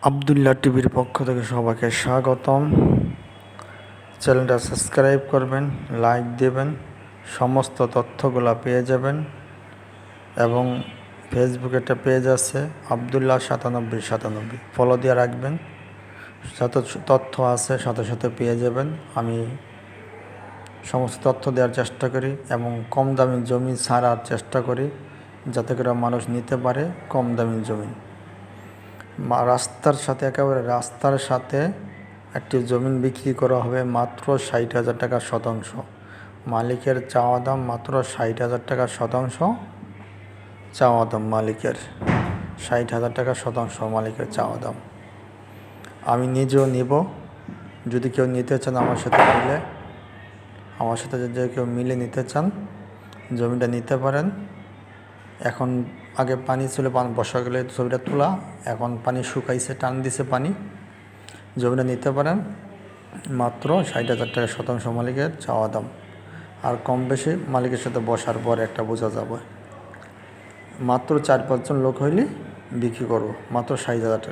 আবদুল্লাহ টিভির পক্ষ থেকে সবাইকে স্বাগতম। চ্যানেলটা সাবস্ক্রাইব করবেন, লাইক দেবেন, সমস্ত তথ্যগুলো পেয়ে যাবেন। এবং ফেসবুকে একটা পেজ আছে আবদুল্লাহ 9797, ফলো দিয়ে রাখবেন। যত তথ্য আছে সাথে সাথে পেয়ে যাবেন। আমি সমস্ত তথ্য দেওয়ার চেষ্টা করি এবং কম দামি জমি ছাড়ার চেষ্টা করি, যাতে করে মানুষ নিতে পারে কম দামি জমি। একেবারে রাস্তার সাথে একটি জমি বিক্রি করা হবে মাত্র 60,000 টাকা শতাংশ। মালিকের চাওয়া দাম মাত্র 60,000 টাকা শতাংশ। চাওয়া দাম মালিকের 60,000 টাকা শতাংশ মালিকের চাওয়া দাম। আমি নিজেও নিব, যদি কেউ নিতে চান আমার সাথে যদি কেউ মিলে নিতে চান জমিটা নিতে পারেন। এখন আগে পানি ছিল, বর্ষা গেলে জমিটা তোলা, এখন পানি শুকাইছে, টান দিছে পানি। জমিটা নিতে পারেন মাত্র 60,000 টাকা শতাংশ মালিকের চাওয়া দাম। আর কম বেশি মালিকের সাথে বসার পর একটা বোঝা যাবে। মাত্র 4-5 জন লোক হইলে বিক্রি করবো মাত্র 60,000 টাকা।